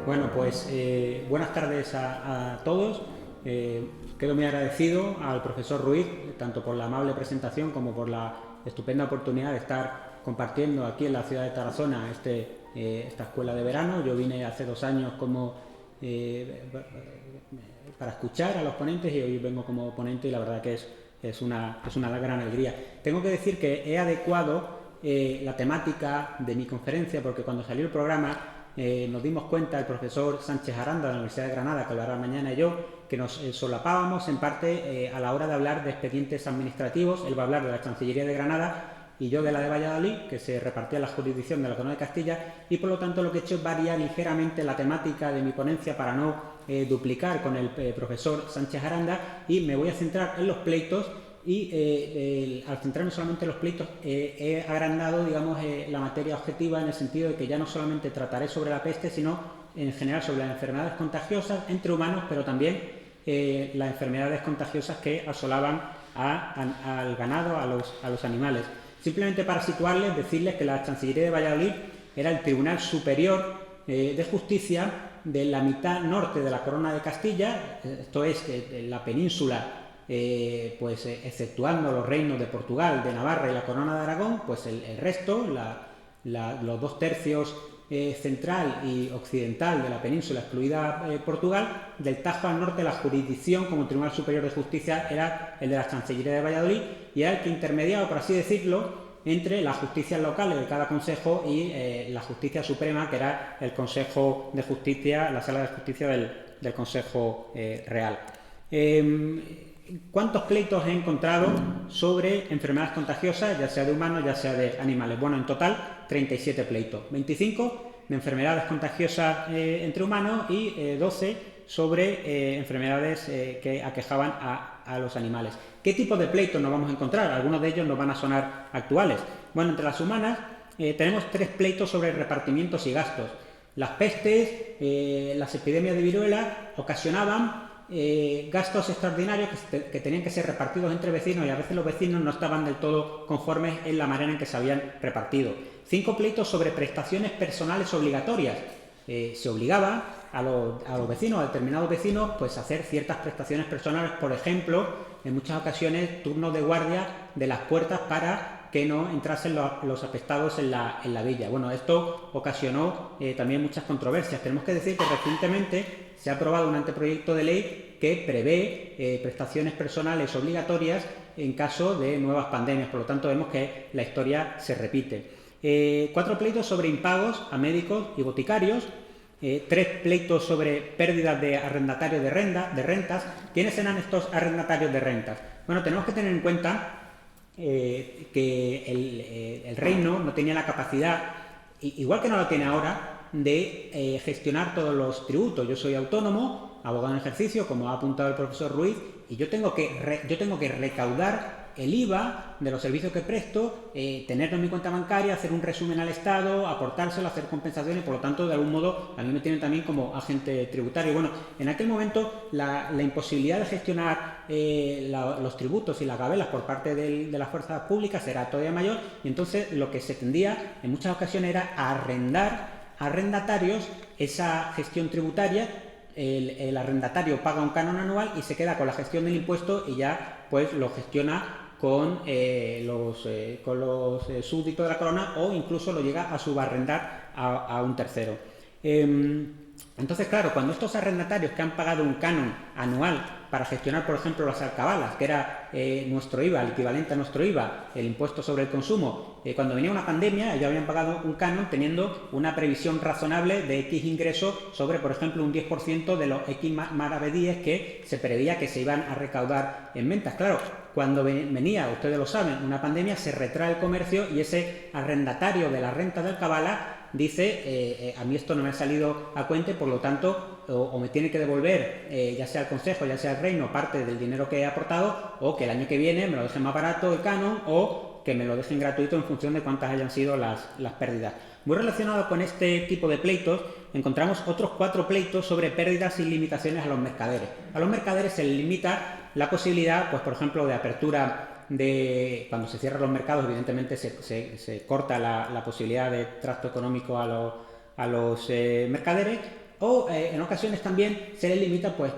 Bueno, pues buenas tardes a todos. Quedo muy agradecido al profesor Ruiz, tanto por la amable presentación como por la estupenda oportunidad de estar compartiendo aquí en la ciudad de Tarazona esta escuela de verano. Yo vine hace 2 años para escuchar a los ponentes y hoy vengo como ponente y la verdad que es una gran alegría. Tengo que decir que he adecuado la temática de mi conferencia porque cuando salió el programa nos dimos cuenta, el profesor Sánchez Aranda de la Universidad de Granada, que hablará mañana, y yo, que nos solapábamos en parte a la hora de hablar de expedientes administrativos. Él va a hablar de la Chancillería de Granada y yo de la de Valladolid, que se repartía la jurisdicción de la Corona de Castilla, y por lo tanto lo que he hecho es variar ligeramente la temática de mi ponencia para no duplicar con el profesor Sánchez Aranda, y me voy a centrar en los pleitos. Y al centrarme solamente en los pleitos he agrandado, digamos, la materia objetiva, en el sentido de que ya no solamente trataré sobre la peste, sino en general sobre las enfermedades contagiosas entre humanos, pero también las enfermedades contagiosas que asolaban al ganado, a los animales. Simplemente para situarles, decirles que la Chancillería de Valladolid era el Tribunal Superior de Justicia de la mitad norte de la Corona de Castilla, esto es, la península, pues exceptuando los reinos de Portugal, de Navarra y la Corona de Aragón, pues el resto, los 2/3 central y occidental de la península, excluida Portugal, del Tajo al norte la jurisdicción como Tribunal Superior de Justicia era el de la Chancillería de Valladolid, y era el que intermediaba, por así decirlo, entre las justicias locales de cada consejo y la justicia suprema, que era el Consejo de Justicia, la Sala de Justicia del Consejo Real. ¿Cuántos pleitos he encontrado sobre enfermedades contagiosas, ya sea de humanos, ya sea de animales? Bueno, en total 37 pleitos, 25 de enfermedades contagiosas entre humanos y 12 sobre enfermedades que aquejaban a los animales. ¿Qué tipo de pleitos nos vamos a encontrar? Algunos de ellos nos van a sonar actuales. Bueno, entre las humanas tenemos 3 pleitos sobre repartimientos y gastos. Las pestes, las epidemias de viruela ocasionaban gastos extraordinarios que tenían que ser repartidos entre vecinos, y a veces los vecinos no estaban del todo conformes en la manera en que se habían repartido. 5 pleitos sobre prestaciones personales obligatorias. Se obligaba a los vecinos, a determinados vecinos, pues a hacer ciertas prestaciones personales, por ejemplo, en muchas ocasiones turnos de guardia de las puertas para que no entrasen los apestados en la villa. Bueno, esto ocasionó también muchas controversias. Tenemos que decir que recientemente se ha aprobado un anteproyecto de ley que prevé prestaciones personales obligatorias en caso de nuevas pandemias. Por lo tanto, vemos que la historia se repite. 4 pleitos sobre impagos a médicos y boticarios. 3 pleitos sobre pérdidas de arrendatarios de rentas. ¿Quiénes eran estos arrendatarios de rentas? Bueno, tenemos que tener en cuenta que el reino no tenía la capacidad, igual que no la tiene ahora, de gestionar todos los tributos. Yo soy autónomo, abogado en ejercicio, como ha apuntado el profesor Ruiz, y yo tengo que recaudar el IVA de los servicios que presto, tenerlo en mi cuenta bancaria, hacer un resumen al Estado, aportárselo, hacer compensaciones, y por lo tanto, de algún modo, a mí me tienen también como agente tributario. Bueno, en aquel momento la imposibilidad de gestionar los tributos y las gabelas por parte de las fuerzas públicas era todavía mayor, y entonces lo que se tendía en muchas ocasiones era arrendar a arrendatarios esa gestión tributaria. El arrendatario paga un canon anual y se queda con la gestión del impuesto y ya pues lo gestiona con los súbditos de la corona, o incluso lo llega a subarrendar a un tercero. Entonces, claro, cuando estos arrendatarios que han pagado un canon anual para gestionar, por ejemplo, las alcabalas, que era nuestro IVA, el equivalente a nuestro IVA, el impuesto sobre el consumo, cuando venía una pandemia, ellos habían pagado un canon teniendo una previsión razonable de X ingresos sobre, por ejemplo, un 10% de los X maravedíes que se preveía que se iban a recaudar en ventas. Claro, cuando venía, ustedes lo saben, una pandemia, se retrae el comercio y ese arrendatario de la renta de alcabala dice, a mí esto no me ha salido a cuenta, por lo tanto, o me tiene que devolver, ya sea el Consejo, ya sea el Reino, parte del dinero que he aportado, o que el año que viene me lo dejen más barato el canon, o que me lo dejen gratuito en función de cuántas hayan sido las pérdidas. Muy relacionado con este tipo de pleitos, encontramos otros 4 pleitos sobre pérdidas y limitaciones a los mercaderes. A los mercaderes se les limita la posibilidad, pues por ejemplo, de apertura cuando se cierran los mercados, evidentemente se corta la posibilidad de trato económico a los mercaderes, o en ocasiones también se les limita pues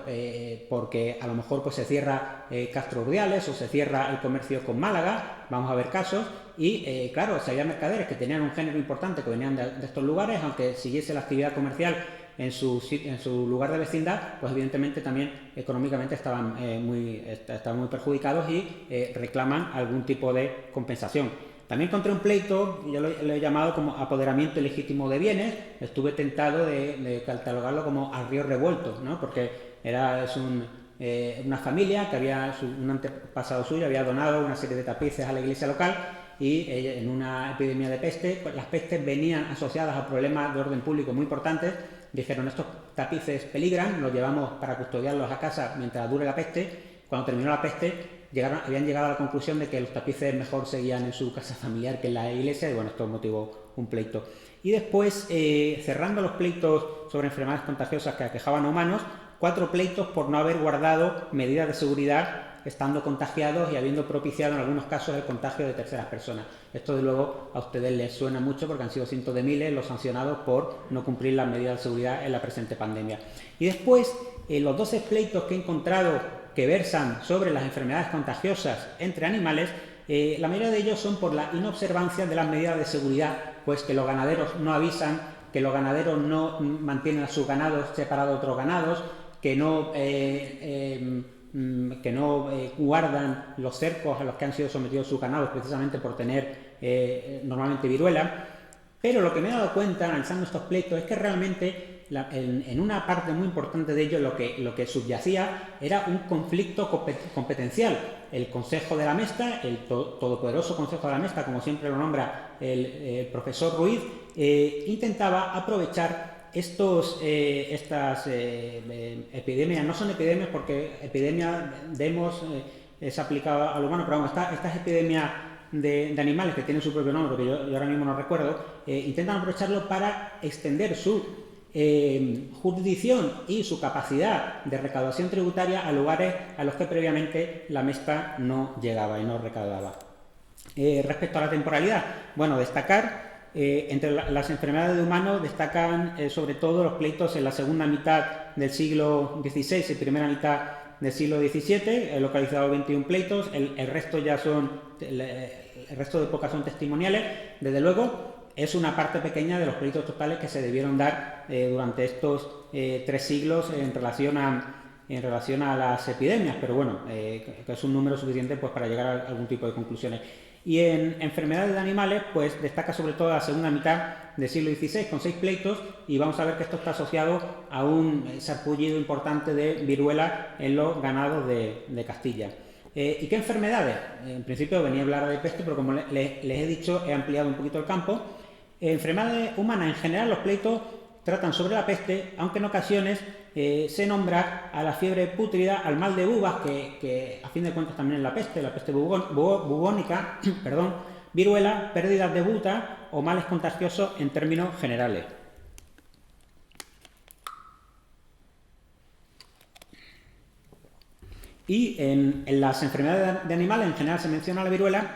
porque a lo mejor pues se cierra Castro Urdiales o se cierra el comercio con Málaga, vamos a ver casos, y claro, si había mercaderes que tenían un género importante que venían de estos lugares, aunque siguiese la actividad comercial en su lugar de vecindad, pues evidentemente también económicamente estaban muy perjudicados y reclaman algún tipo de compensación. También encontré un pleito, yo lo he llamado como apoderamiento ilegítimo de bienes, estuve tentado de catalogarlo como al río revuelto, ¿no? Porque es una familia que un antepasado suyo había donado una serie de tapices a la iglesia local y en una epidemia de peste, pues las pestes venían asociadas a problemas de orden público muy importantes. Dijeron, estos tapices peligran, los llevamos para custodiarlos a casa mientras dure la peste. Cuando terminó la peste, habían llegado a la conclusión de que los tapices mejor seguían en su casa familiar que en la iglesia, y bueno, esto motivó un pleito. Y después, cerrando los pleitos sobre enfermedades contagiosas que aquejaban a humanos, 4 pleitos por no haber guardado medidas de seguridad estando contagiados y habiendo propiciado en algunos casos el contagio de terceras personas. Esto, de luego, a ustedes les suena mucho porque han sido cientos de miles los sancionados por no cumplir las medidas de seguridad en la presente pandemia. Y después, los 12 pleitos que he encontrado que versan sobre las enfermedades contagiosas entre animales, la mayoría de ellos son por la inobservancia de las medidas de seguridad, pues que los ganaderos no avisan, que los ganaderos no mantienen a sus ganados separados de otros ganados, que no guardan los cercos a los que han sido sometidos sus ganados precisamente por tener normalmente viruela. Pero lo que me he dado cuenta analizando estos pleitos es que realmente en una parte muy importante de ellos lo que subyacía era un conflicto competencial. El Consejo de la Mesta, el todopoderoso Consejo de la Mesta, como siempre lo nombra el profesor Ruiz, intentaba aprovechar estas epidemias. No son epidemias porque epidemia es aplicada al humano, pero vamos, estas epidemias de animales que tienen su propio nombre, que yo ahora mismo no recuerdo, intentan aprovecharlo para extender su jurisdicción y su capacidad de recaudación tributaria a lugares a los que previamente la Mesta no llegaba y no recaudaba. Respecto a la temporalidad, bueno, destacar entre las enfermedades de humanos destacan sobre todo los pleitos en la segunda mitad del siglo XVI y primera mitad del siglo XVII, he localizado 21 pleitos, el resto de épocas son testimoniales. Desde luego, es una parte pequeña de los pleitos totales que se debieron dar durante estos 3 siglos en relación a las epidemias, pero bueno, que es un número suficiente pues para llegar a algún tipo de conclusiones. Y en enfermedades de animales, pues destaca sobre todo la segunda mitad del siglo XVI, con 6 pleitos, y vamos a ver que esto está asociado a un sarpullido importante de viruela en los ganados de Castilla. ¿Y qué enfermedades? En principio venía a hablar de peste, pero como les he dicho, he ampliado un poquito el campo. Enfermedades humanas, en general, los pleitos tratan sobre la peste, aunque en ocasiones se nombra a la fiebre pútrida, al mal de uvas, que a fin de cuentas también es la peste bubónica, perdón, viruela, pérdidas de buta o males contagiosos en términos generales. Y en las enfermedades de animales en general se menciona la viruela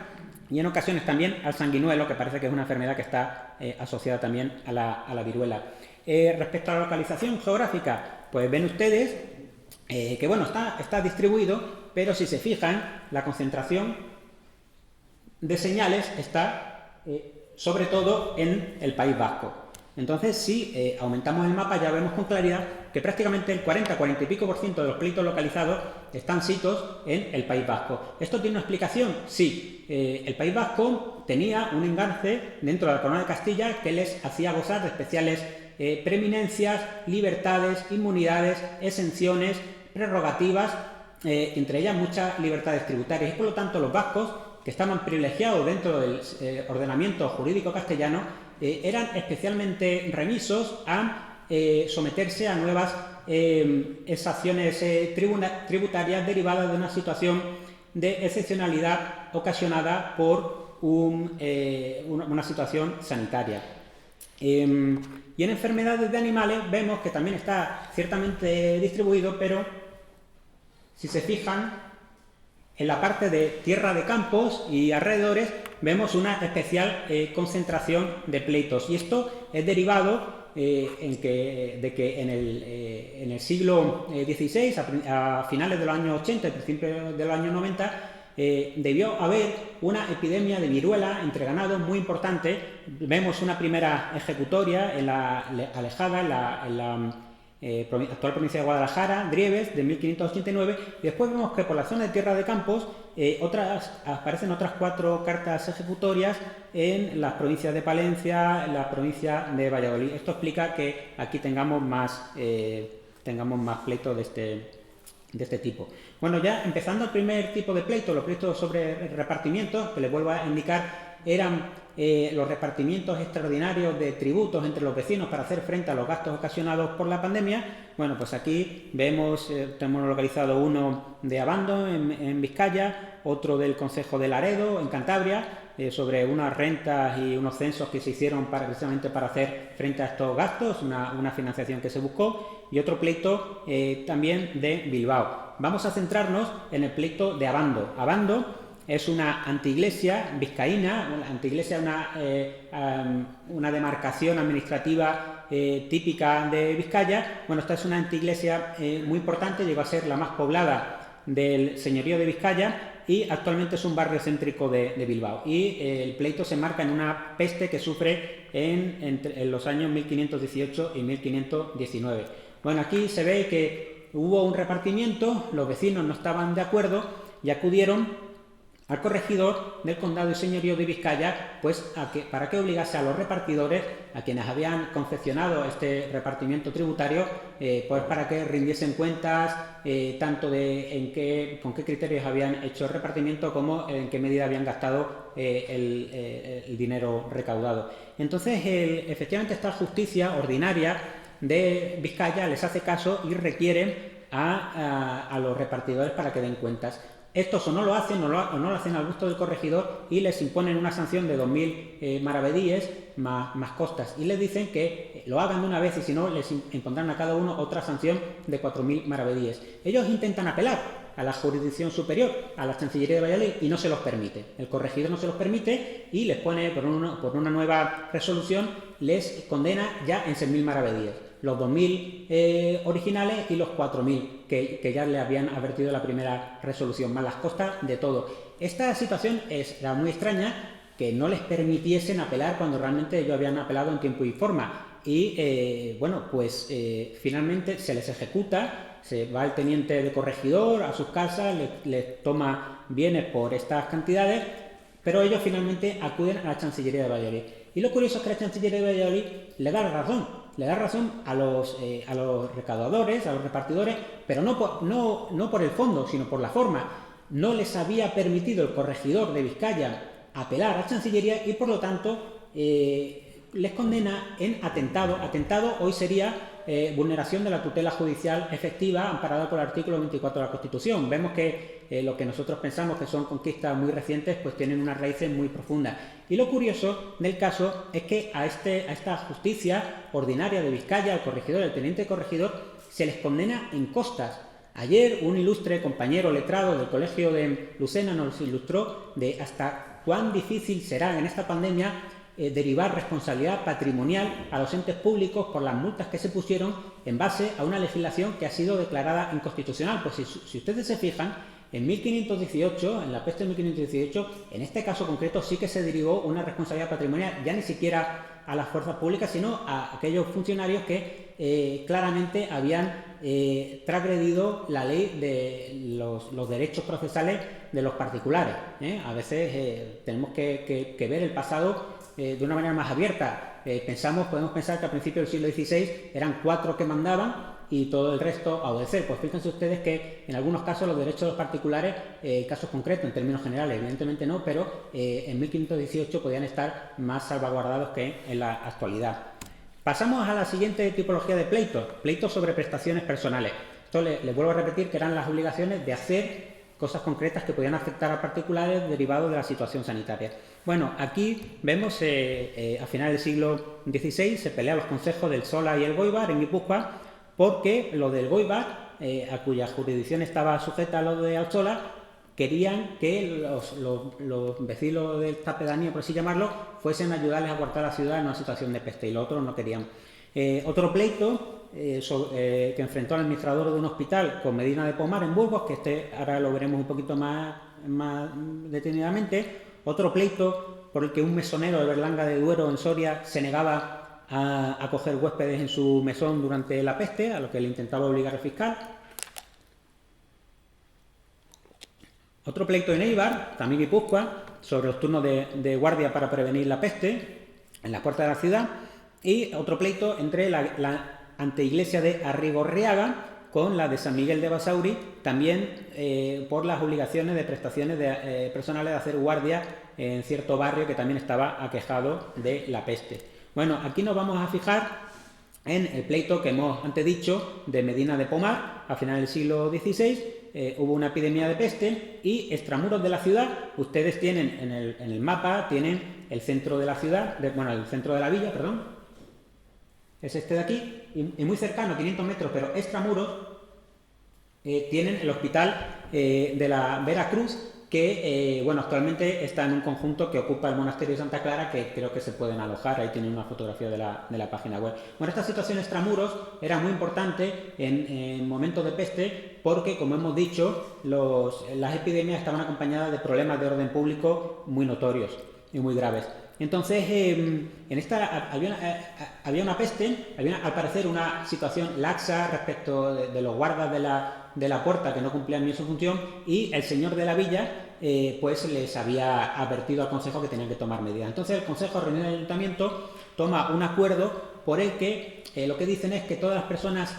y en ocasiones también al sanguinuelo, que parece que es una enfermedad que está asociada también a la viruela. Respecto a la localización geográfica, pues ven ustedes que bueno, está distribuido, pero si se fijan, la concentración de señales está sobre todo en el País Vasco. Entonces, si aumentamos el mapa, ya vemos con claridad que prácticamente el 40 y pico por ciento de los pleitos localizados están sitos en el País Vasco. ¿Esto tiene una explicación? Sí. El País Vasco tenía un engarce dentro de la Corona de Castilla que les hacía gozar de especiales preeminencias, libertades, inmunidades, exenciones, prerrogativas, entre ellas muchas libertades tributarias. Y por lo tanto, los vascos, que estaban privilegiados dentro del ordenamiento jurídico castellano, eran especialmente remisos a someterse a nuevas exacciones tributarias derivadas de una situación de excepcionalidad ocasionada por una situación sanitaria. Y en enfermedades de animales vemos que también está ciertamente distribuido, pero si se fijan, en la parte de tierra de campos y alrededores vemos una especial concentración de pleitos. Y esto es derivado de que en el siglo XVI, a finales de los años 80 y principios de los años 90, debió haber una epidemia de viruela entre ganados muy importante. Vemos una primera ejecutoria en la alejada, en la actual provincia de Guadalajara, Drieves, de 1589, y después vemos que por la zona de Tierra de Campos aparecen otras 4 cartas ejecutorias en las provincias de Palencia, en la provincia de Valladolid. Esto explica que aquí tengamos más pleitos de este tipo. Bueno, ya empezando el primer tipo de pleito, los pleitos sobre repartimientos, que les vuelvo a indicar, eran los repartimientos extraordinarios de tributos entre los vecinos para hacer frente a los gastos ocasionados por la pandemia. Bueno, pues aquí vemos, tenemos localizado uno de Abando, en Vizcaya, otro del concejo de Laredo, en Cantabria, sobre unas rentas y unos censos que se hicieron precisamente para hacer frente a estos gastos, una financiación que se buscó, y otro pleito también de Bilbao. Vamos a centrarnos en el pleito de Abando. Abando es una anteiglesia vizcaína, una demarcación administrativa típica de Vizcaya. Bueno, esta es una anteiglesia muy importante, llegó a ser la más poblada del señorío de Vizcaya y actualmente es un barrio céntrico de Bilbao. Y el pleito se marca en una peste que sufre en los años 1518 y 1519. Bueno, aquí se ve que hubo un repartimiento, los vecinos no estaban de acuerdo y acudieron al corregidor del condado y señorío de Vizcaya, pues para que obligase a los repartidores, a quienes habían confeccionado este repartimiento tributario, pues para que rindiesen cuentas tanto de con qué criterios habían hecho el repartimiento como en qué medida habían gastado el dinero recaudado. Entonces, efectivamente, esta justicia ordinaria de Vizcaya les hace caso y requieren a los repartidores para que den cuentas. Estos o no lo hacen o no lo hacen al gusto del corregidor y les imponen una sanción de 2.000 maravedíes más costas, y les dicen que lo hagan de una vez y si no les impondrán a cada uno otra sanción de 4.000 maravedíes. Ellos intentan apelar a la jurisdicción superior, a la Chancillería de Valladolid, y no se los permite. El corregidor no se los permite y les pone por una nueva resolución, les condena ya en 6.000 maravedíes. Los 2.000 originales y los 4.000 que ya le habían advertido la primera resolución, más las costas de todo. Esta situación era muy extraña, que no les permitiesen apelar cuando realmente ellos habían apelado en tiempo y forma. Y bueno, pues finalmente se les ejecuta, se va el teniente de corregidor a sus casas, les toma bienes por estas cantidades, pero ellos finalmente acuden a la Chancillería de Valladolid. Y lo curioso es que la Chancillería de Valladolid le da razón a los recaudadores, a los repartidores, pero no por el fondo, sino por la forma. No les había permitido el corregidor de Vizcaya apelar a Chancillería y, por lo tanto, les condena en atentado. Atentado hoy sería vulneración de la tutela judicial efectiva amparada por el artículo 24 de la Constitución. Vemos que lo que nosotros pensamos que son conquistas muy recientes, pues tienen unas raíces muy profundas. Y lo curioso del caso es que a esta justicia ordinaria de Vizcaya, al corregidor, al teniente corregidor, se les condena en costas. Ayer un ilustre compañero letrado del Colegio de Lucena nos ilustró de hasta cuán difícil será en esta pandemia derivar responsabilidad patrimonial a los entes públicos por las multas que se pusieron en base a una legislación que ha sido declarada inconstitucional. Pues si ustedes se fijan, en 1518, en la peste de 1518, en este caso concreto sí que se derivó una responsabilidad patrimonial, ya ni siquiera a las fuerzas públicas, sino a aquellos funcionarios que claramente habían transgredido la ley de los derechos procesales de los particulares. A veces tenemos que ver el pasado de una manera más abierta. Podemos pensar que a principios del siglo XVI eran 4 que mandaban y todo el resto a obedecer. Pues fíjense ustedes que en algunos casos los derechos de los particulares, casos concretos en términos generales, evidentemente no, pero en 1518 podían estar más salvaguardados que en la actualidad. Pasamos a la siguiente tipología de pleitos sobre prestaciones personales. Esto les vuelvo a repetir que eran las obligaciones de hacer cosas concretas que podían afectar a particulares derivados de la situación sanitaria. Bueno, aquí vemos a finales del siglo XVI se pelean los concejos del Sola y el Goibar en Guipúzcoa, porque los del Goibar, a cuya jurisdicción estaba sujeta a lo de Alzola, querían que los vecinos de esta pedanía, por así llamarlo, fuesen a ayudarles a guardar la ciudad en una situación de peste, y los otros no querían. Otro pleito que enfrentó al administrador de un hospital con Medina de Pomar en Burgos, que ahora lo veremos un poquito más detenidamente. Otro pleito por el que un mesonero de Berlanga de Duero, en Soria, se negaba a acoger huéspedes en su mesón durante la peste, a lo que le intentaba obligar el fiscal. Otro pleito en Eibar, también Guipúzcoa, sobre los turnos de guardia para prevenir la peste en las puertas de la ciudad. Y otro pleito entre la anteiglesia de Arrigorriaga con la de San Miguel de Basauri, también por las obligaciones de prestaciones personales de hacer guardia en cierto barrio que también estaba aquejado de la peste. Bueno, aquí nos vamos a fijar en el pleito que hemos antes dicho de Medina de Pomar a finales del siglo XVI. Hubo una epidemia de peste y extramuros de la ciudad, ustedes tienen en el mapa, tienen el centro de la ciudad, el centro de la villa, perdón, es este de aquí, y muy cercano, 500 metros, pero extramuros, tienen el hospital de la Veracruz, que actualmente está en un conjunto que ocupa el monasterio de Santa Clara, que creo que se pueden alojar. Ahí tienen una fotografía de la página web. Bueno, esta situación extramuros era muy importante en momentos de peste porque, como hemos dicho, las epidemias estaban acompañadas de problemas de orden público muy notorios y muy graves. Entonces, en esta había una peste, había al parecer una situación laxa respecto de los guardas de la puerta que no cumplían bien su función, y el señor de la villa pues les había advertido al consejo que tenían que tomar medidas. Entonces el consejo, reunido en el ayuntamiento, toma un acuerdo por el que lo que dicen es que todas las personas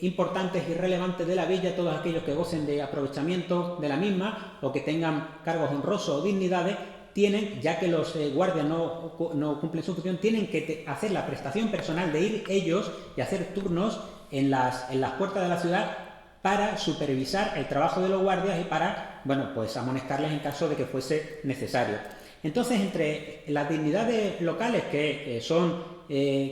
importantes y relevantes de la villa, todos aquellos que gocen de aprovechamiento de la misma o que tengan cargos honrosos o dignidades, tienen, ya que los guardias no cumplen su función, tienen que hacer la prestación personal de ir ellos y hacer turnos en las puertas de la ciudad para supervisar el trabajo de los guardias y para, pues amonestarles en caso de que fuese necesario. Entonces, entre las dignidades locales que son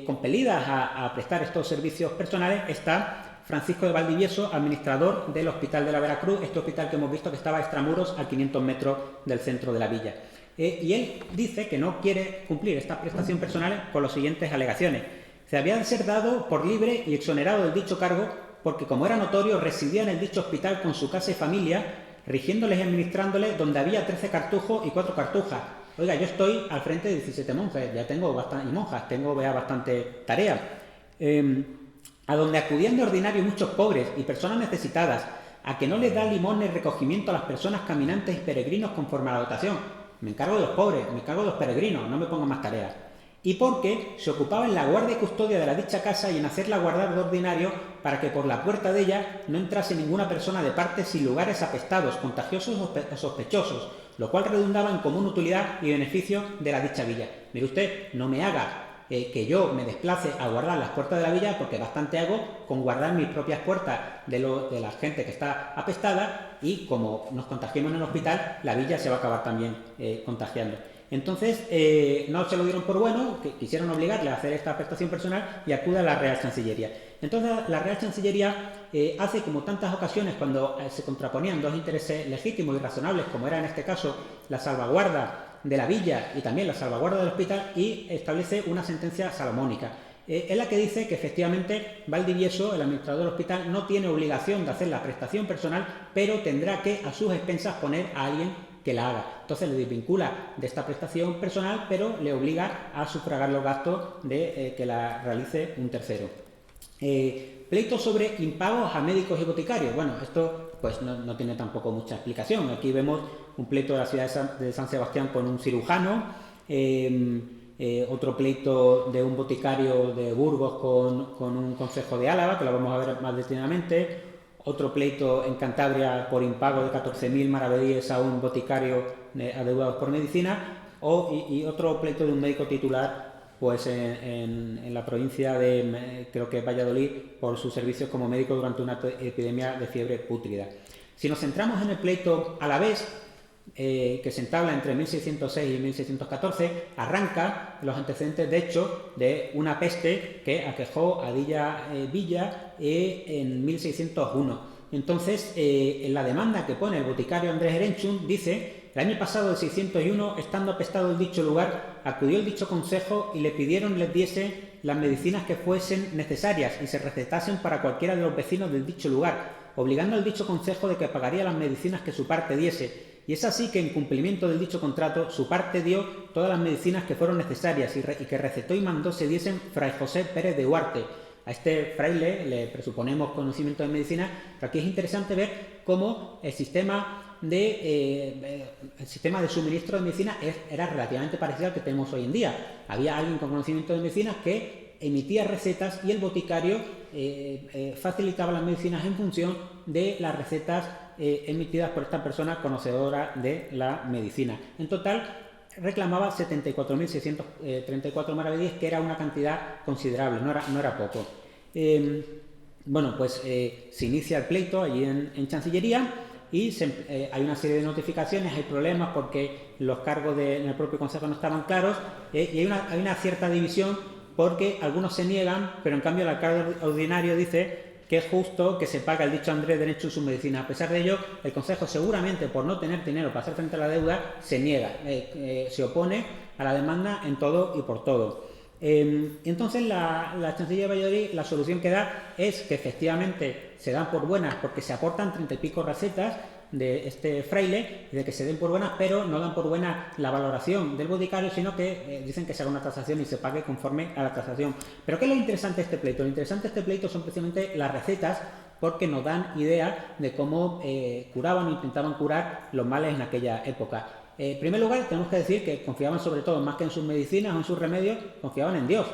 compelidas a prestar estos servicios personales está Francisco de Valdivieso, administrador del Hospital de la Veracruz, este hospital que hemos visto que estaba a extramuros a 500 metros del centro de la villa. Y él dice que no quiere cumplir esta prestación personal con las siguientes alegaciones. Se había de ser dado por libre y exonerado del dicho cargo porque, como era notorio, residía en el dicho hospital con su casa y familia, rigiéndoles y administrándoles donde había 13 cartujos y 4 cartujas. Oiga, yo estoy al frente de 17 monjes, ya tengo bastante, y monjas, tengo bastante tarea. A donde acudían de ordinario muchos pobres y personas necesitadas, a que no les da limón ni recogimiento a las personas caminantes y peregrinos conforme a la dotación. Me encargo de los pobres, me encargo de los peregrinos, no me pongo más tareas. Y porque se ocupaba en la guardia y custodia de la dicha casa y en hacerla guardar de ordinario para que por la puerta de ella no entrase ninguna persona de parte sin lugares apestados, contagiosos o sospechosos, lo cual redundaba en común utilidad y beneficio de la dicha villa. Mire usted, no me haga que yo me desplace a guardar las puertas de la villa, porque bastante hago con guardar mis propias puertas de la gente que está apestada, y como nos contagiemos en el hospital, la villa se va a acabar también contagiando. Entonces, no se lo dieron por bueno, que quisieron obligarle a hacer esta prestación personal y acude a la Real Chancillería. Entonces, la Real Chancillería hace, como tantas ocasiones, cuando se contraponían dos intereses legítimos y razonables, como era en este caso la salvaguarda de la villa y también la salvaguarda del hospital, y establece una sentencia salomónica. Es la que dice que efectivamente Valdivieso, el administrador del hospital, no tiene obligación de hacer la prestación personal, pero tendrá que a sus expensas poner a alguien que la haga. Entonces le desvincula de esta prestación personal, pero le obliga a sufragar los gastos de que la realice un tercero. Pleitos sobre impagos a médicos y boticarios. Bueno, esto pues no tiene tampoco mucha explicación. Aquí vemos un pleito de la ciudad de San Sebastián con un cirujano, otro pleito de un boticario de Burgos con un concejo de Álava, que lo vamos a ver más detenidamente. Otro pleito en Cantabria por impago de 14.000 maravedíes a un boticario adeudados por medicina, y otro pleito de un médico titular pues en la provincia de, creo que Valladolid, por sus servicios como médico durante una epidemia de fiebre pútrida. Si nos centramos en el pleito alavés, que se entabla entre 1606 y 1614, arranca los antecedentes, de hecho, de una peste que aquejó a dicha villa en 1601. Entonces, en la demanda que pone el boticario Andrés Erenchun, dice El año pasado, el 601, estando apestado el dicho lugar, acudió el dicho consejo y le pidieron les diese las medicinas que fuesen necesarias y se recetasen para cualquiera de los vecinos del dicho lugar, obligando al dicho consejo de que pagaría las medicinas que su parte diese. Y es así que, en cumplimiento del dicho contrato, su parte dio todas las medicinas que fueron necesarias y que recetó y mandó se diesen Fray José Pérez de Huarte. A este fraile le presuponemos conocimiento de medicina, pero aquí es interesante ver cómo el sistema de suministro de medicina era relativamente parecido al que tenemos hoy en día. Había alguien con conocimiento de medicina que emitía recetas y el boticario facilitaba las medicinas en función de las recetas emitidas por esta persona conocedora de la medicina. En total reclamaba 74.634 maravedíes, que era una cantidad considerable, no era poco. Bueno, pues se inicia el pleito allí en Chancillería y hay una serie de notificaciones, hay problemas porque los cargos en el propio Consejo no estaban claros y hay una cierta división porque algunos se niegan, pero en cambio el alcalde ordinario dice que es justo que se pague el dicho Andrés derecho en su medicina. A pesar de ello, el Consejo, seguramente por no tener dinero para hacer frente a la deuda, se niega, se opone a la demanda en todo y por todo. Entonces la Chancillería de Valladolid, la solución que da es que efectivamente se dan por buenas porque se aportan 30 y pico recetas de este fraile y de que se den por buenas, pero no dan por buena la valoración del boticario, sino que dicen que se haga una tasación y se pague conforme a la tasación. Pero ¿qué es lo interesante de este pleito? Lo interesante de este pleito son precisamente las recetas, porque nos dan idea de cómo curaban o intentaban curar los males en aquella época. En primer lugar, tenemos que decir que confiaban sobre todo, más que en sus medicinas o en sus remedios, confiaban en Dios.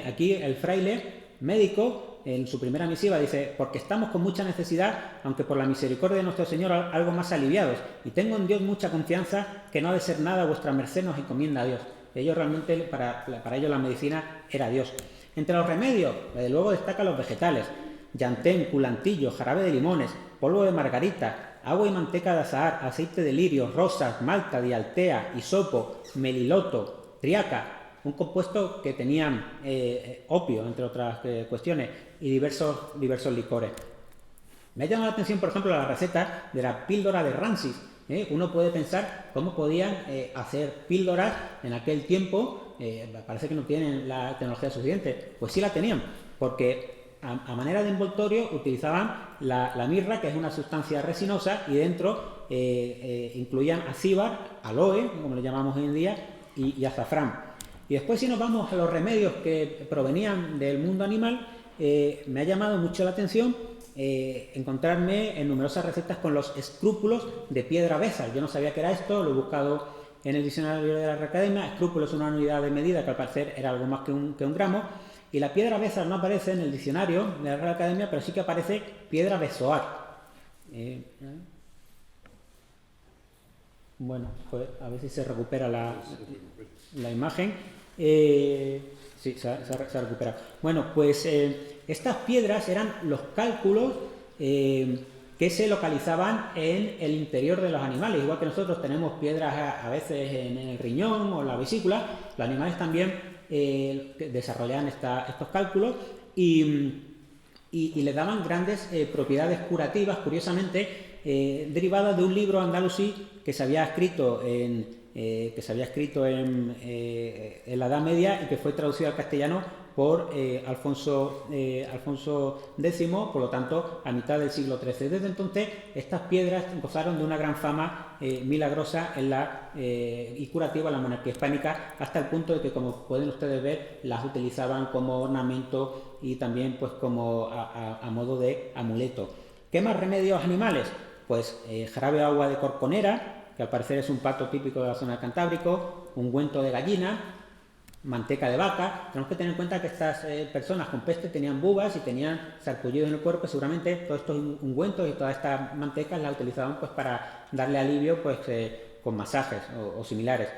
Aquí el fraile médico, en su primera misiva, dice: porque estamos con mucha necesidad, aunque por la misericordia de nuestro Señor algo más aliviados, y tengo en Dios mucha confianza, que no ha de ser nada vuestra merced nos encomienda a Dios. Ellos realmente, para ellos la medicina era Dios. Entre los remedios, desde luego destacan los vegetales: llantén, culantillo, jarabe de limones, polvo de margarita, agua y manteca de azahar, aceite de lirio, rosas, malta, dialtea, hisopo, meliloto, triaca, un compuesto que tenían opio, entre otras cuestiones, y diversos licores. Me ha llamado la atención, por ejemplo, la receta de la píldora de Rancis. Uno puede pensar cómo podían hacer píldoras en aquel tiempo. Parece que no tienen la tecnología suficiente. Pues sí la tenían, porque a manera de envoltorio utilizaban la mirra, que es una sustancia resinosa, y dentro incluían acíbar, aloe, como le llamamos hoy en día, y azafrán. Y después, si nos vamos a los remedios que provenían del mundo animal, me ha llamado mucho la atención encontrarme en numerosas recetas con los escrúpulos de piedra bézal. Yo no sabía qué era esto, lo he buscado en el diccionario de la Real Academia. Escrúpulo es una unidad de medida que al parecer era algo más que un gramo. Y la piedra bézal no aparece en el diccionario de la Real Academia, pero sí que aparece piedra bezoar. Bueno, pues a ver si se recupera la imagen. Sí, se ha recuperado. Bueno, pues estas piedras eran los cálculos que se localizaban en el interior de los animales. Igual que nosotros tenemos piedras a veces en el riñón o en la vesícula, los animales también desarrollaban estos cálculos y le daban grandes propiedades curativas, curiosamente, derivadas de un libro andalusí que se había escrito en la Edad Media y que fue traducido al castellano por Alfonso X, por lo tanto a mitad del siglo XIII. Desde entonces estas piedras gozaron de una gran fama milagrosa y curativa en la monarquía hispánica, hasta el punto de que, como pueden ustedes ver, las utilizaban como ornamento y también pues como a modo de amuleto. ¿Qué más remedios animales? Pues jarabe de agua de corconera, que al parecer es un plato típico de la zona del Cantábrico, ungüento de gallina, manteca de vaca. Tenemos que tener en cuenta que estas personas con peste tenían bubas y tenían sarpullidos en el cuerpo, y seguramente todos estos ungüentos y todas estas mantecas las utilizaban pues para darle alivio pues con masajes o similares.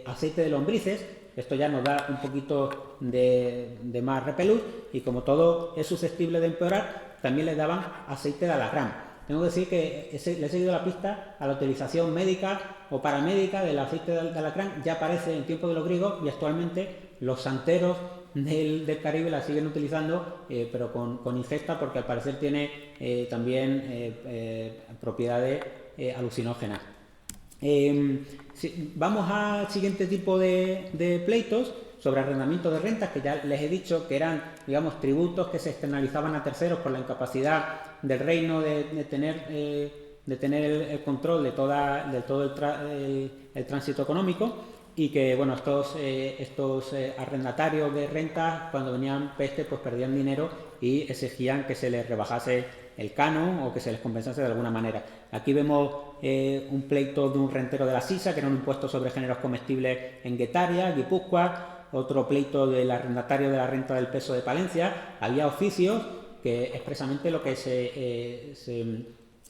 Aceite de lombrices, esto ya nos da un poquito de más repelús, y como todo es susceptible de empeorar, también les daban aceite de alacrán. Tengo que decir que le he seguido la pista a la utilización médica o paramédica del aceite de alacrán. Ya aparece en tiempo de los griegos, y actualmente los santeros del Caribe la siguen utilizando, pero con ingesta, porque al parecer tiene también propiedades alucinógenas. Vamos al siguiente tipo de pleitos sobre arrendamiento de rentas, que ya les he dicho que eran, digamos, tributos que se externalizaban a terceros por la incapacidad del reino de tener el control de todo el tránsito económico, y que, bueno, estos arrendatarios de rentas, cuando venían peste, pues perdían dinero y exigían que se les rebajase el canon o que se les compensase de alguna manera. Aquí vemos un pleito de un rentero de la Sisa, que era un impuesto sobre géneros comestibles en Guetaria, Guipúzcoa. Otro pleito del arrendatario de la renta del peso de Palencia. Había oficios que expresamente lo que se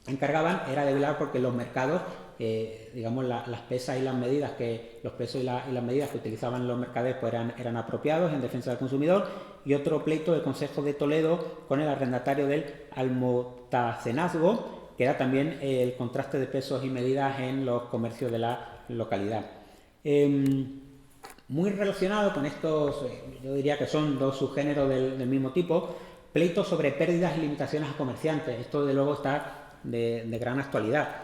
encargaban era de velar porque los mercados, digamos, las pesas y las medidas los pesos y las medidas que utilizaban los mercaderes pues eran apropiados en defensa del consumidor. Y otro pleito del Consejo de Toledo con el arrendatario del almotacenazgo, que era también el contraste de pesos y medidas en los comercios de la localidad. Muy relacionado con estos, yo diría que son dos subgéneros del mismo tipo, pleitos sobre pérdidas y limitaciones a comerciantes. Esto, de luego, está de gran actualidad.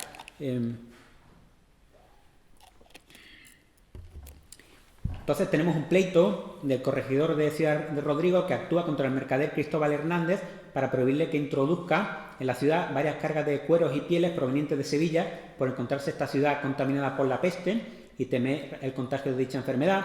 Entonces tenemos un pleito del corregidor de Ciudad de Rodrigo, que actúa contra el mercader Cristóbal Hernández para prohibirle que introduzca en la ciudad varias cargas de cueros y pieles provenientes de Sevilla, por encontrarse esta ciudad contaminada por la peste y temer el contagio de dicha enfermedad.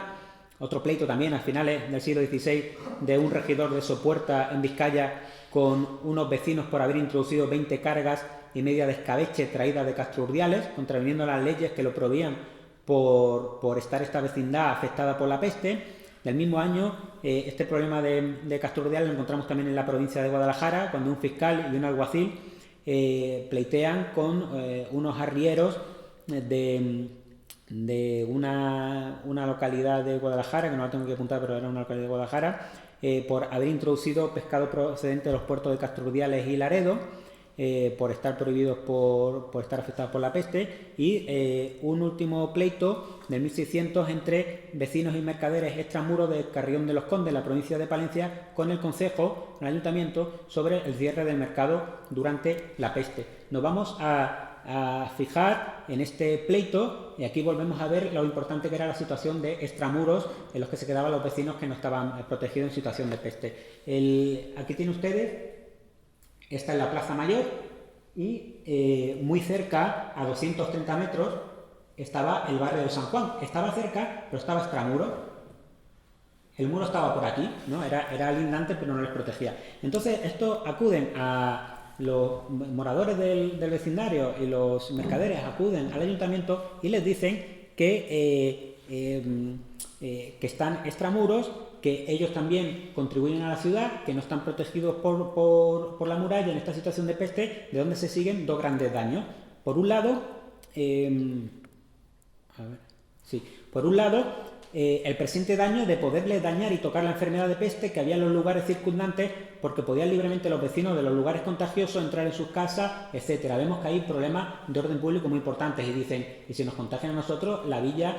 Otro pleito también a finales del siglo XVI de un regidor de Sopuerta, en Vizcaya, con unos vecinos por haber introducido 20 cargas y media de escabeche traídas de Castro Urdiales, contraviniendo las leyes que lo prohibían por estar esta vecindad afectada por la peste. Del mismo año, este problema de Castro Urdiales lo encontramos también en la provincia de Guadalajara, cuando un fiscal y un alguacil pleitean con unos arrieros de una localidad de Guadalajara, que no la tengo que apuntar, pero era una localidad de Guadalajara, por haber introducido pescado procedente de los puertos de Castro Urdiales y Laredo, por estar prohibidos por estar afectados por la peste. Y un último pleito del 1600 entre vecinos y mercaderes extramuros de Carrión de los Condes, la provincia de Palencia, con el concejo, el ayuntamiento, sobre el cierre del mercado durante la peste. Nos vamos a fijar en este pleito, y aquí volvemos a ver lo importante que era la situación de extramuros en los que se quedaban los vecinos que no estaban protegidos en situación de peste. Aquí tienen ustedes, esta es la Plaza Mayor, y muy cerca, a 230 metros, estaba el barrio de San Juan. Estaba cerca, pero estaba extramuro. El muro estaba por aquí, ¿no? Era lindante, pero no les protegía. Entonces, estos acuden a los moradores del vecindario, y los mercaderes acuden al ayuntamiento y les dicen que están extramuros, que ellos también contribuyen a la ciudad, que no están protegidos por la muralla en esta situación de peste, de donde se siguen dos grandes daños. Por un lado, el presente daño de poderles dañar y tocar la enfermedad de peste que había en los lugares circundantes, porque podían libremente los vecinos de los lugares contagiosos entrar en sus casas, etcétera. Vemos que hay problemas de orden público muy importantes, y dicen, y si nos contagian a nosotros, la villa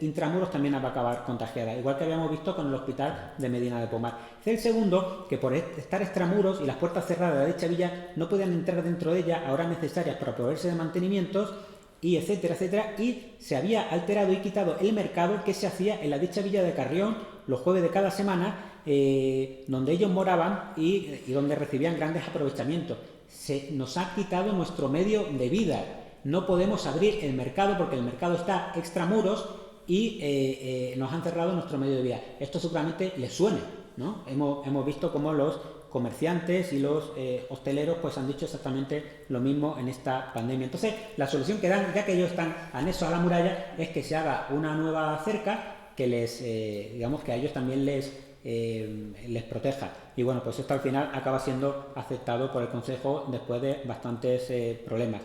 intramuros también va a acabar contagiada, igual que habíamos visto con el hospital de Medina de Pomar. El segundo, que por estar extramuros y las puertas cerradas de dicha villa no podían entrar dentro de ella a horas necesarias para proveerse de mantenimientos, y etcétera, etcétera, y se había alterado y quitado el mercado que se hacía en la dicha villa de Carrión los jueves de cada semana, donde ellos moraban y donde recibían grandes aprovechamientos. Se nos ha quitado nuestro medio de vida. No podemos abrir el mercado porque el mercado está extramuros y nos han cerrado nuestro medio de vida. Esto seguramente les suene, ¿no? Hemos visto cómo los comerciantes y los hosteleros pues han dicho exactamente lo mismo en esta pandemia. Entonces, la solución que dan, ya que ellos están anexos a la muralla, es que se haga una nueva cerca que les, digamos, que a ellos también les proteja. Y bueno, pues esto al final acaba siendo aceptado por el Consejo después de bastantes problemas.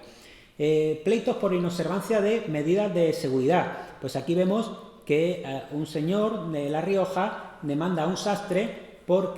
Pleitos por inobservancia de medidas de seguridad. Pues aquí vemos que un señor de La Rioja demanda a un sastre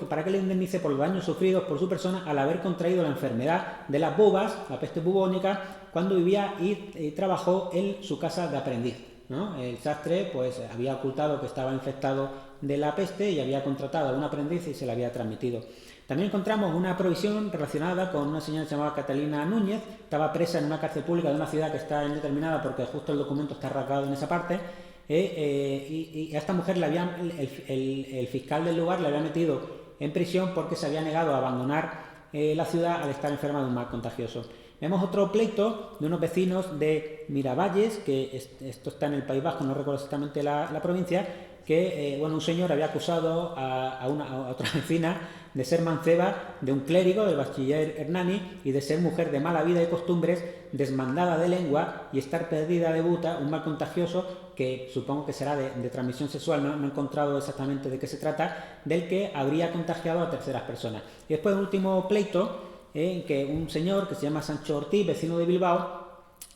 para que le indemnice por los daños sufridos por su persona al haber contraído la enfermedad de las bubas, la peste bubónica, cuando vivía y trabajó en su casa de aprendiz, ¿no? El sastre pues había ocultado que estaba infectado de la peste y había contratado a un aprendiz y se la había transmitido. También encontramos una provisión relacionada con una señora llamada Catalina Núñez, estaba presa en una cárcel pública de una ciudad que está indeterminada porque justo el documento está rasgado en esa parte, y a esta mujer el fiscal del lugar le había metido en prisión porque se había negado a abandonar la ciudad al estar enferma de un mal contagioso. Vemos otro pleito de unos vecinos de Miravalles, que esto está en el País Vasco, no recuerdo exactamente la provincia, que un señor había acusado a otra vecina de ser manceba de un clérigo, del bachiller Hernani, y de ser mujer de mala vida y costumbres, desmandada de lengua y estar perdida de buta, un mal contagioso que supongo que será de transmisión sexual, no he encontrado exactamente de qué se trata, del que habría contagiado a terceras personas. Y después un último pleito en que un señor que se llama Sancho Ortiz, vecino de Bilbao,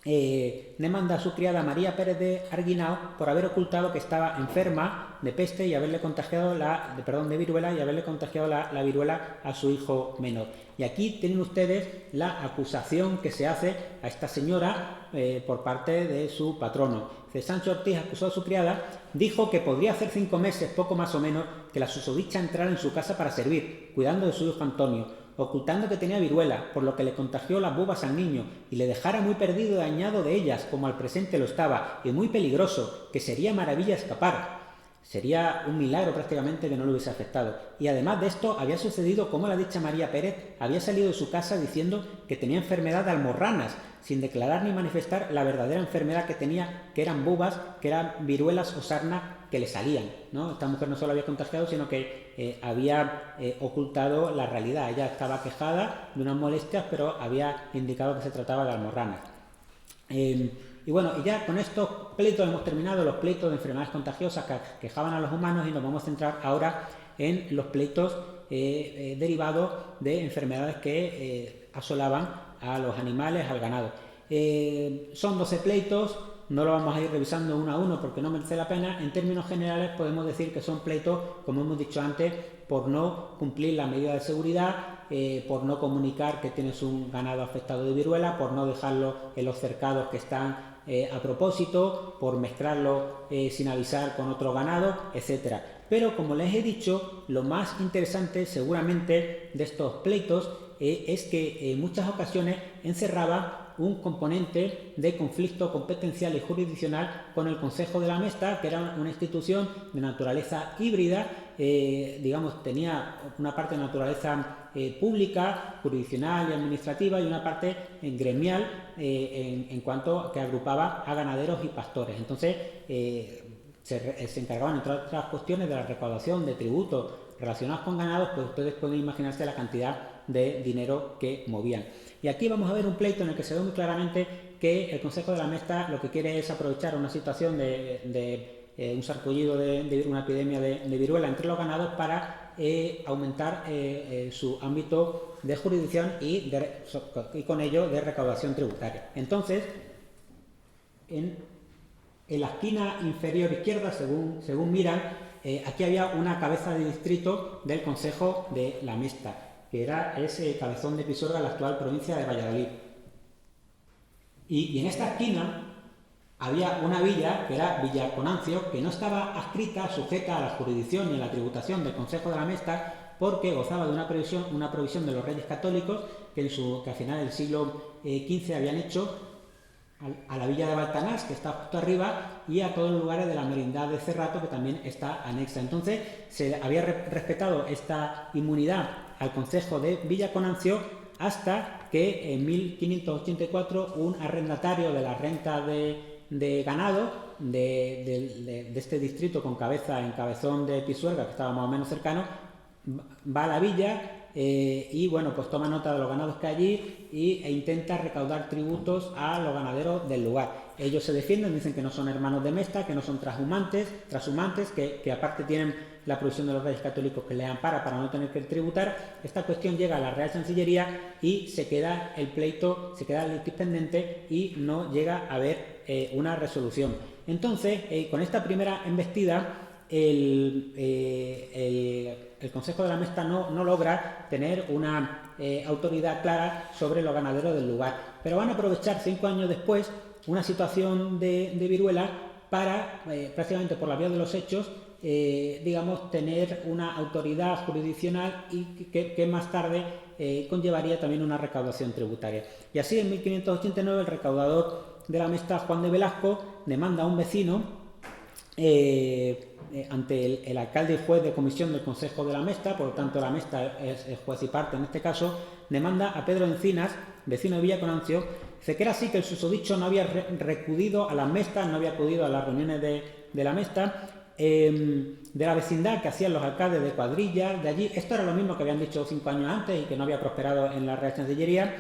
demanda a su criada María Pérez de Arguinao por haber ocultado que estaba enferma de peste y haberle contagiado de viruela y haberle contagiado la viruela a su hijo menor. Y aquí tienen ustedes la acusación que se hace a esta señora por parte de su patrono. Sancho Ortiz acusó a su criada, dijo que podría hacer 5 meses, poco más o menos, que la susodicha entrara en su casa para servir, cuidando de su hijo Antonio, ocultando que tenía viruela, por lo que le contagió las bubas al niño y le dejara muy perdido y dañado de ellas, como al presente lo estaba, y muy peligroso, que sería maravilla escapar. Sería un milagro prácticamente que no lo hubiese afectado. Y además de esto, había sucedido como la dicha María Pérez había salido de su casa diciendo que tenía enfermedad de almorranas, sin declarar ni manifestar la verdadera enfermedad que tenía, que eran bubas, que eran viruelas o sarna que le salían, ¿no? Esta mujer no solo había contagiado, sino que había ocultado la realidad. Ella estaba quejada de unas molestias, pero había indicado que se trataba de almorranas. Y ya con estos pleitos hemos terminado los pleitos de enfermedades contagiosas que quejaban a los humanos y nos vamos a centrar ahora en los pleitos derivados de enfermedades que asolaban a los animales, al ganado. Son 12 pleitos, no lo vamos a ir revisando uno a uno porque no merece la pena. En términos generales podemos decir que son pleitos, como hemos dicho antes, por no cumplir la medida de seguridad, por no comunicar que tienes un ganado afectado de viruela, por no dejarlo en los cercados que están a propósito, por mezclarlo sin avisar con otro ganado, etcétera. Pero como les he dicho, lo más interesante seguramente de estos pleitos es que en muchas ocasiones encerraba un componente de conflicto competencial y jurisdiccional con el Consejo de la Mesta, que era una institución de naturaleza híbrida, tenía una parte de naturaleza pública, jurisdiccional y administrativa y una parte gremial en cuanto que agrupaba a ganaderos y pastores. Entonces se encargaban, entre otras cuestiones, de la recaudación de tributos relacionados con ganados, pues ustedes pueden imaginarse la cantidad de dinero que movían. Y aquí vamos a ver un pleito en el que se ve muy claramente que el Consejo de la Mesta lo que quiere es aprovechar una situación de un sarpullido de una epidemia de viruela entre los ganados para aumentar su ámbito de jurisdicción y con ello de recaudación tributaria. Entonces, en la esquina inferior izquierda, según miran, aquí había una cabeza de distrito del Consejo de la Mesta, que era ese Cabezón de Pisuerga, la actual provincia de Valladolid. Y en esta esquina había una villa, que era Villa Conancio, que no estaba adscrita, sujeta a la jurisdicción y a la tributación del Consejo de la Mesta, porque gozaba de una provisión de los Reyes Católicos, que a final del siglo XV habían hecho a la villa de Baltanás, que está justo arriba, y a todos los lugares de la merindad de Cerrato, que también está anexa. Entonces se había respetado esta inmunidad al Consejo de Villa Conancio hasta que en 1584 un arrendatario de la renta de ganado de este distrito con cabeza en Cabezón de Pisuerga, que estaba más o menos cercano, va a la villa pues toma nota de los ganados que hay allí e intenta recaudar tributos a los ganaderos del lugar. Ellos se defienden, dicen que no son hermanos de Mesta, que no son transhumantes, que aparte tienen la provisión de los Reyes Católicos que le ampara para no tener que tributar. Esta cuestión llega a la Real Chancillería y se queda el pleito, se queda el litis pendente y no llega a haber una resolución. Entonces, con esta primera embestida, el Consejo de la Mesta no logra tener una autoridad clara sobre los ganaderos del lugar, pero van a aprovechar 5 años después una situación de viruela para, prácticamente por la vía de los hechos, digamos, tener una autoridad jurisdiccional y que más tarde conllevaría también una recaudación tributaria. Y así en 1589 el recaudador de la Mesta, Juan de Velasco, demanda a un vecino ante el alcalde y juez de comisión del Consejo de la Mesta, por lo tanto la Mesta es juez y parte en este caso, demanda a Pedro Encinas, vecino de Villaconancio, dice que era así que el susodicho no había recudido a las Mestas, no había acudido a las reuniones de la Mesta, de la vecindad que hacían los alcaldes de cuadrillas de allí. Esto era lo mismo que habían dicho 5 años antes y que no había prosperado en la Real Chancillería,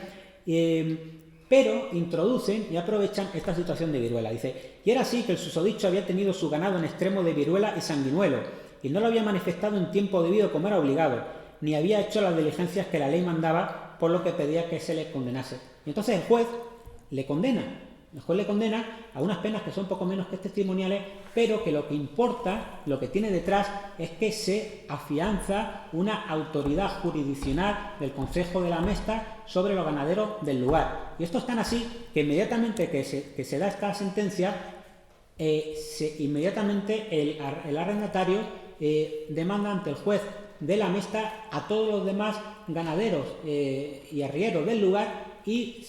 pero introducen y aprovechan esta situación de viruela. Dice, y era así que el susodicho había tenido su ganado en extremo de viruela y sanguinuelo, y no lo había manifestado en tiempo debido como era obligado, ni había hecho las diligencias que la ley mandaba, por lo que pedía que se le condenase. Y entonces el juez le condena. El juez le condena a unas penas que son poco menos que testimoniales, pero que lo que importa, lo que tiene detrás, es que se afianza una autoridad jurisdiccional del Consejo de la Mesta sobre los ganaderos del lugar. Y esto es tan así que inmediatamente que se da esta sentencia, inmediatamente el arrendatario demanda ante el juez de la Mesta a todos los demás ganaderos y arrieros del lugar, y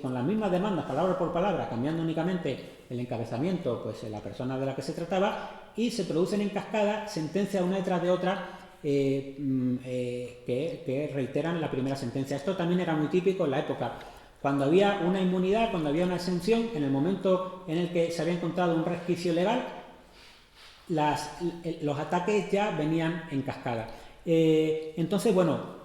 con las mismas demandas, palabra por palabra, cambiando únicamente el encabezamiento, pues la persona de la que se trataba, y se producen en cascada sentencias una detrás de otra que reiteran la primera sentencia. Esto también era muy típico en la época, cuando había una inmunidad, cuando había una exención, en el momento en el que se había encontrado un resquicio legal, los ataques ya venían en cascada. Entonces, bueno,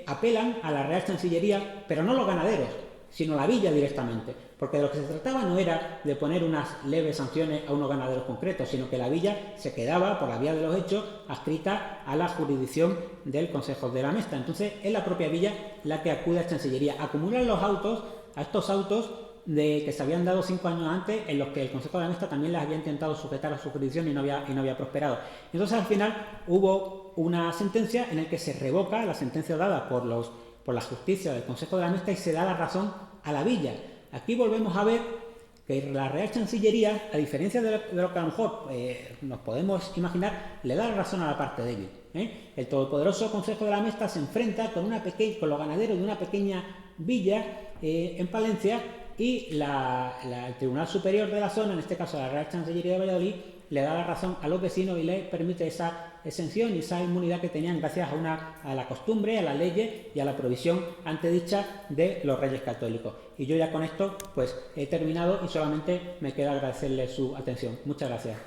apelan a la Real Chancillería, pero no los ganaderos, sino la villa directamente, porque de lo que se trataba no era de poner unas leves sanciones a unos ganaderos concretos, sino que la villa se quedaba, por la vía de los hechos, adscrita a la jurisdicción del Consejo de la Mesta. Entonces es la propia villa la que acude a Chancillería. Acumulan los autos, a estos autos que se habían dado 5 años antes, en los que el Consejo de la Mesta también les había intentado sujetar a su jurisdicción y no había prosperado. Entonces al final hubo una sentencia en la que se revoca la sentencia dada por la justicia del Consejo de la Mesta y se da la razón a la villa. Aquí volvemos a ver que la Real Chancillería, a diferencia de lo que a lo mejor nos podemos imaginar, le da la razón a la parte débil. El todopoderoso Consejo de la Mesta se enfrenta con los ganaderos de una pequeña villa en Palencia, y el Tribunal Superior de la zona, en este caso la Real Chancillería de Valladolid, le da la razón a los vecinos y les permite esa exención y esa inmunidad que tenían gracias a la costumbre, a las leyes y a la provisión antedicha de los Reyes Católicos. Y yo ya con esto pues he terminado y solamente me queda agradecerles su atención. Muchas gracias.